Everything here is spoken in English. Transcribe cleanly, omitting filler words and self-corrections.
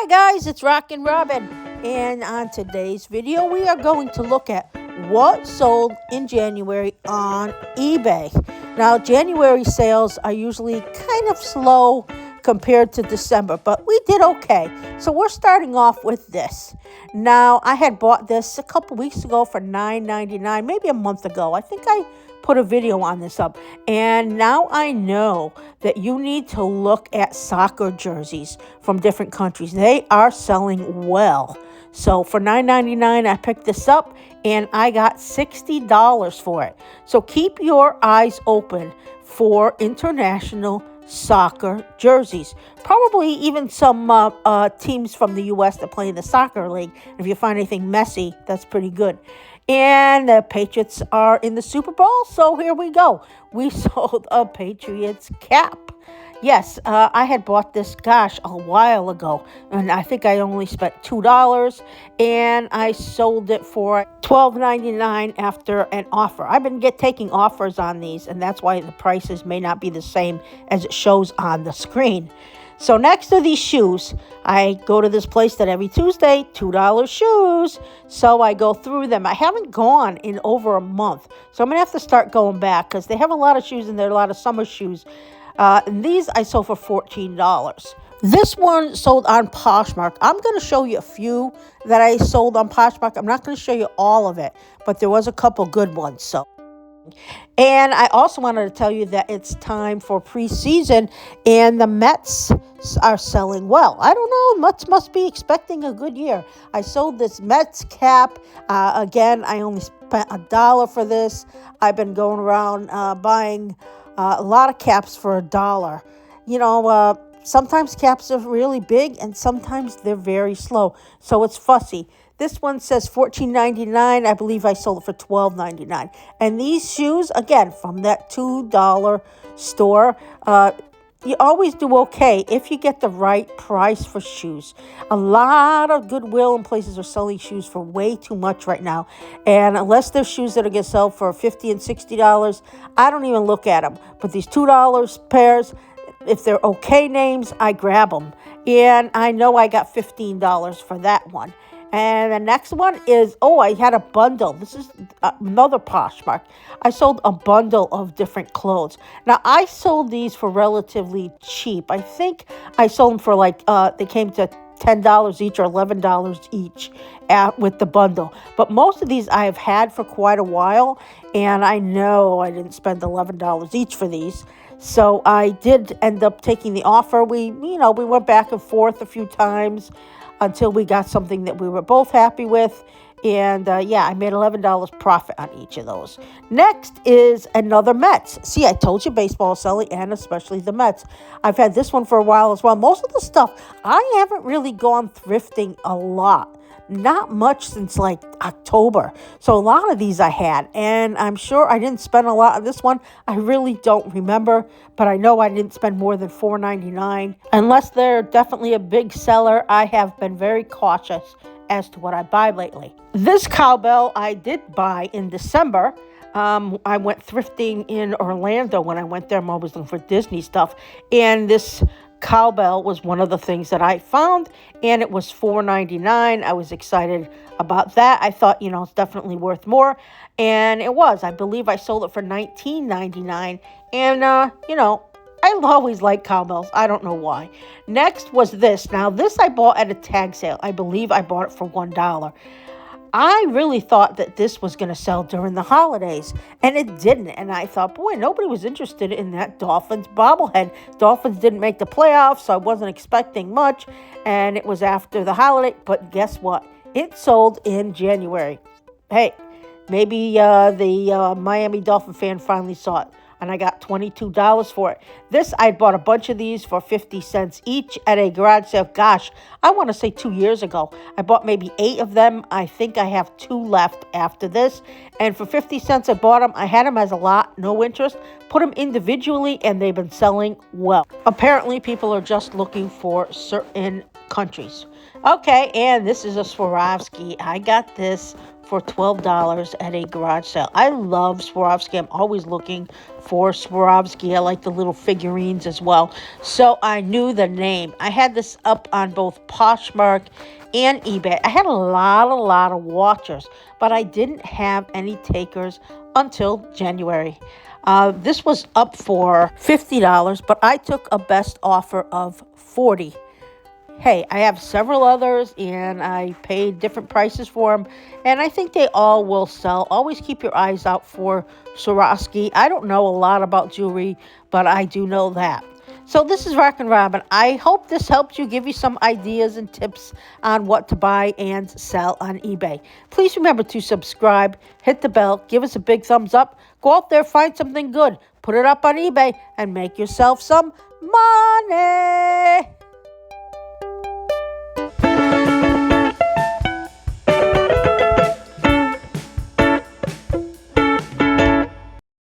Hi guys, it's RockinRobin, and on today's video we are going to look at what sold in January on eBay. Now, January sales are usually kind of slow compared to December, but we did okay. So we're starting off with this. Now, I had bought this a couple weeks ago for $9.99, maybe a month ago. I think I put a video on this up, and now I know that you need to look at soccer jerseys from different countries. They are selling well. So for $9.99, I picked this up and I got $60 for it. So keep your eyes open for international soccer jerseys. Probably even some teams from the U.S. that play in the soccer league. If you find anything messy, that's pretty good. And the Patriots are in the Super Bowl, so here we go. We sold a Patriots cap. Yes, I had bought this, a while ago, and I think I only spent $2, and I sold it for $12.99 after an offer. I've been taking offers on these, and that's why the prices may not be the same as it shows on the screen. So next to these shoes, I go to this place that every Tuesday, $2 shoes. So I go through them. I haven't gone in over a month, so I'm going to have to start going back because they have a lot of shoes in there, a lot of summer shoes. And these I sold for $14. This one sold on Poshmark. I'm going to show you a few that I sold on Poshmark. I'm not going to show you all of it, but there was a couple good ones. And I also wanted to tell you that it's time for preseason, and the Mets are selling well. I don't know, Mets must be expecting a good year. I sold this Mets cap. Again, I only spent $1 for this. I've been going around buying a lot of caps for $1. You know, sometimes caps are really big and sometimes they're very slow. So it's fussy. This one says $14.99. I believe I sold it for $12.99. And these shoes, again, from that $2 store, you always do okay if you get the right price for shoes. A lot of Goodwill and places are selling shoes for way too much right now. And unless they're shoes that are going to sell for $50 and $60, I don't even look at them. But these $2 pairs, if they're okay names, I grab them. And I know I got $15 for that one. And the next one is, I had a bundle. This is another Poshmark. I sold a bundle of different clothes. Now, I sold these for relatively cheap. I think I sold them for they came to $10 each or $11 each with the bundle. But most of these I have had for quite a while, and I know I didn't spend $11 each for these. So I did end up taking the offer. We went back and forth a few times until we got something that we were both happy with. And I made $11 profit on each of those. Next is another Mets. See, I told you baseball is selling, and especially the Mets. I've had this one for a while as well. Most of the stuff, I haven't really gone thrifting a lot. Not much since October. So a lot of these I had, and I'm sure I didn't spend a lot on this one. I really don't remember, but I know I didn't spend more than $4.99. Unless they're definitely a big seller, I have been very cautious as to what I buy lately. This cowbell I did buy in December. I went thrifting in Orlando when I went there. I'm always looking for Disney stuff, and this cowbell was one of the things that I found, and it was $4.99. I was excited about that. I thought, it's definitely worth more, and it was. I believe I sold it for $19.99, and I always like cowbells. I don't know why. Next was this. Now, this I bought at a tag sale. I believe I bought it for $1. I really thought that this was going to sell during the holidays, and it didn't. And I thought, boy, nobody was interested in that Dolphins bobblehead. Dolphins didn't make the playoffs, so I wasn't expecting much, and it was after the holiday. But guess what? It sold in January. Hey, maybe the Miami Dolphin fan finally saw it, and I got $22 for it. This, I bought a bunch of these for 50 cents each at a garage sale. Gosh, I want to say 2 years ago. I bought maybe 8 of them. I think I have 2 left after this. And for 50 cents, I bought them. I had them as a lot, no interest. Put them individually, and they've been selling well. Apparently, people are just looking for certain countries. Okay, and this is a Swarovski. I got this for $12 at a garage sale. I love Swarovski. I'm always looking for Swarovski. I like the little figurines as well. So I knew the name. I had this up on both Poshmark and eBay. I had a lot of watchers, but I didn't have any takers until January. This was up for $50, but I took a best offer of $40. Hey, I have several others, and I paid different prices for them, and I think they all will sell. Always keep your eyes out for Swarovski. I don't know a lot about jewelry, but I do know that. So this is RockinRobin. I hope this helps you, give you some ideas and tips on what to buy and sell on eBay. Please remember to subscribe, hit the bell, give us a big thumbs up. Go out there, find something good, put it up on eBay, and make yourself some money.